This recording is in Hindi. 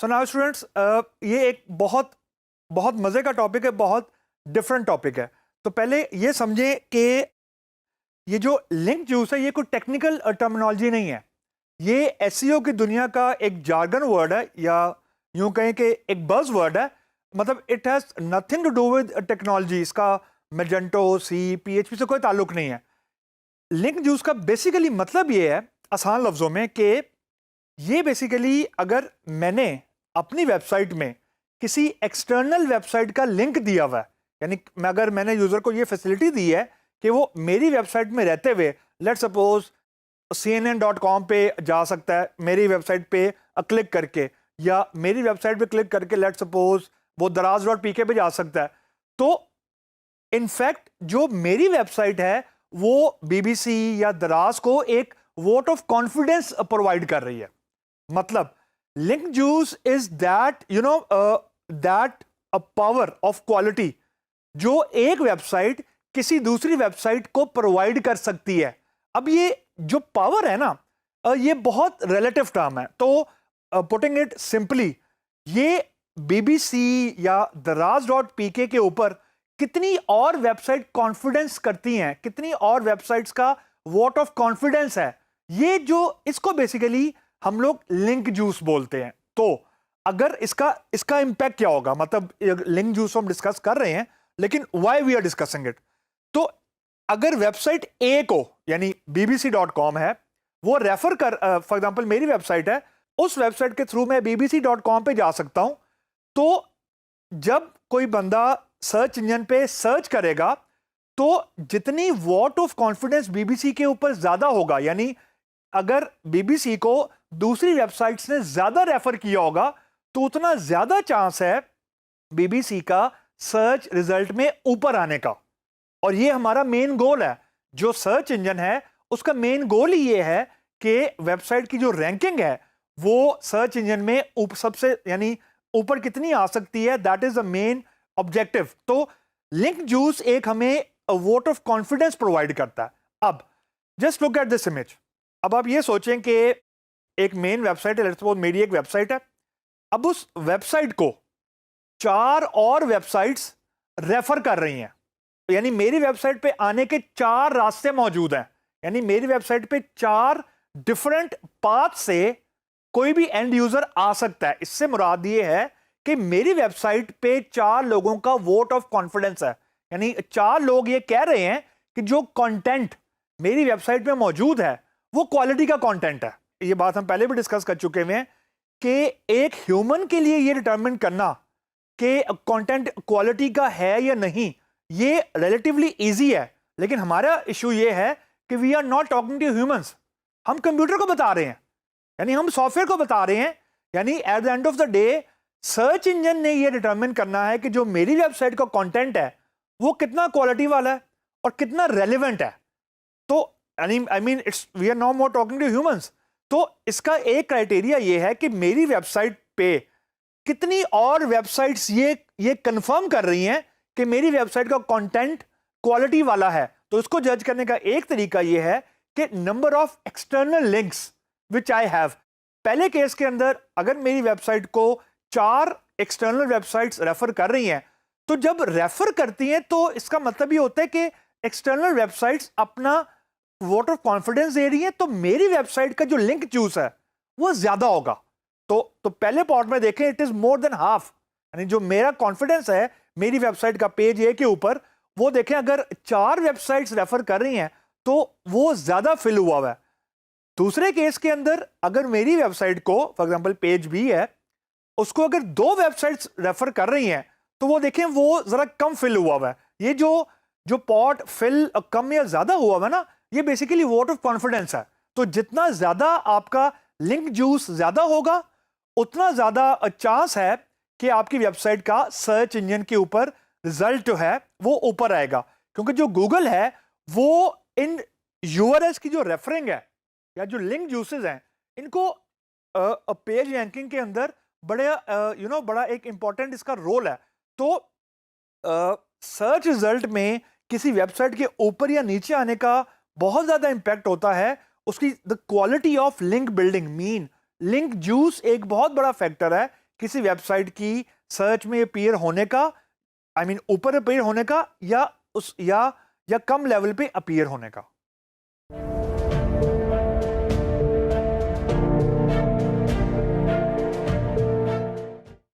सो नाउ स्टूडेंट्स, ये एक बहुत बहुत मज़े का टॉपिक है, बहुत डिफरेंट टॉपिक है। तो पहले ये समझें कि ये जो लिंक जूस है ये कोई टेक्निकल टर्मिनोलॉजी नहीं है। ये एसईओ की दुनिया का एक जार्गन वर्ड है, या यूं कहें कि एक बज़ वर्ड है। मतलब it has nothing to do with technology. इसका मैजेंटो, सी, पीएचपी से कोई ताल्लुक नहीं है। लिंक जूस का बेसिकली मतलब ये है, आसान लफ्ज़ों में, कि ये बेसिकली अगर मैंने अपनी वेबसाइट में किसी एक्सटर्नल वेबसाइट का लिंक दिया हुआ है, यानी अगर मैंने यूज़र को ये फैसिलिटी दी है कि वो मेरी वेबसाइट में रहते हुए, लेट सपोज CNN.com पे जा सकता है मेरी वेबसाइट पे क्लिक करके, या मेरी वेबसाइट पे क्लिक करके लेट सपोज वो daraz.pk पे जा सकता है। तो इनफैक्ट जो मेरी वेबसाइट है वो BBC या दराज को एक वोट ऑफ कॉन्फिडेंस प्रोवाइड कर रही है। मतलब link juice is that that a power of quality जो एक वेबसाइट किसी दूसरी वेबसाइट को प्रोवाइड कर सकती है। अब ये जो पावर है ना, ये बहुत रिलेटिव टर्म है। तो पुटिंग इट सिंपली, ये BBC या daraz.pk के ऊपर कितनी और वेबसाइट कॉन्फिडेंस करती हैं, कितनी और वेबसाइट्स का वोट ऑफ कॉन्फिडेंस है, ये जो इसको बेसिकली हम लोग लिंक जूस बोलते हैं। तो अगर इसका इंपैक्ट क्या होगा, मतलब लिंक जूस हम डिस्कस कर रहे हैं, लेकिन why we are discussing it. तो अगर वेबसाइट ए को, यानी bbc.com है, वो रेफर कर, फॉर एग्जांपल मेरी वेबसाइट है, उस वेबसाइट के थ्रू मैं bbc.com पे जा सकता हूं। तो जब कोई बंदा सर्च इंजन पे सर्च करेगा तो जितनी वोट ऑफ कॉन्फिडेंस BBC के ऊपर ज्यादा होगा, यानी अगर BBC को दूसरी वेबसाइट्स ने ज्यादा रेफर किया होगा, तो उतना ज्यादा चांस है BBC का सर्च रिजल्ट में ऊपर आने का। और ये हमारा मेन गोल है। जो सर्च इंजन है उसका मेन गोल ही ये है कि वेबसाइट की जो रैंकिंग है वो सर्च इंजन में सबसे, यानी ऊपर कितनी आ सकती है, that is the main objective. तो लिंक जूस एक हमें वोट ऑफ कॉन्फिडेंस प्रोवाइड करता है। अब just look at this image. अब आप ये सोचें कि एक मेन वेबसाइट है, लेट्स सपोज मेरी एक वेबसाइट है। अब उस वेबसाइट को 4 और वेबसाइट्स रेफर कर रही हैं, यानी मेरी वेबसाइट पे आने के 4 रास्ते मौजूद हैं। यानी मेरी वेबसाइट पे 4 डिफरेंट पाथ से कोई भी एंड यूजर आ सकता है। इससे मुराद ये है कि मेरी वेबसाइट पे 4 लोगों का वोट ऑफ कॉन्फिडेंस है, यानी 4 लोग ये कह रहे हैं कि जो कंटेंट मेरी वेबसाइट पे मौजूद है वो क्वालिटी का कंटेंट है। ये बात हम पहले भी डिस्कस कर चुके हुए हैं कि एक ह्यूमन के लिए ये डिटरमिन करना कि कंटेंट क्वालिटी का है या नहीं, ये रिलेटिवली इजी है। लेकिन हमारा इशू ये है कि we are not talking to humans. हम कंप्यूटर को बता रहे हैं, यानी हम सॉफ्टवेयर को बता रहे हैं। यानी at the end of the day search engine ने ये डिटरमिन करना है कि जो मेरी वेबसाइट का कंटेंट है वो कितना क्वालिटी वाला है और कितना रेलेवेंट है। तो I mean it's we are not more talking to humans. तो इसका एक क्राइटेरिया ये है कि मेरी वेबसाइट पे कितनी और वेबसाइट्स ये कंफर्म कर रही हैं कि मेरी वेबसाइट का कंटेंट क्वालिटी वाला है। तो इसको जज करने का एक तरीका ये है कि number of external links which I have. पहले केस के अंदर अगर मेरी वेबसाइट को 4 एक्सटर्नल वेबसाइट्स रेफर कर रही हैं, तो जब रेफर करती हैं तो इसका मतलब ये होता है कि एक्सटर्नल वेबसाइट्स अपना वोट ऑफ कॉन्फिडेंस दे रही हैं, तो मेरी वेबसाइट का जो लिंक चूज है वो ज्यादा होगा। तो पहले पार्ट में देखें, it is more than half. यानी जो मेरा कॉन्फिडेंस है मेरी वेबसाइट का पेज ए के ऊपर, वो देखें अगर 4 वेबसाइट्स रेफर कर रही हैं तो वो ज्यादा फिल हुआ है। दूसरे केस के अंदर अगर मेरी वेबसाइट को, फॉर एग्जांपल पेज बी है, उसको अगर 2 वेबसाइट्स रेफर कर रही हैं तो वो देखें वो जरा कम फिल हुआ है। ये जो पॉट फिल कम या ज्यादा हुआ है ना, ये बेसिकली वोट ऑफ कॉन्फिडेंस है। तो जितना ज्यादा आपका लिंक जूस ज्यादा होगा, उतना ज्यादा चांस है कि आपकी वेबसाइट का सर्च इंजन के ऊपर रिजल्ट जो है वो ऊपर आएगा। क्योंकि जो गूगल है वो इन यूआरएल्स की जो रेफरिंग है या जो लिंक जूसेस हैं, इनको पेज रैंकिंग के अंदर बड़ा एक इंपॉर्टेंट इसका रोल है। तो सर्च रिजल्ट में किसी वेबसाइट के ऊपर या नीचे आने का बहुत ज्यादा इंपैक्ट होता है उसकी the quality of link building. Mean link juice एक बहुत बड़ा फैक्टर है किसी वेबसाइट की सर्च में अपीयर होने का, ऊपर अपीयर होने का, या कम लेवल पे अपीयर होने का।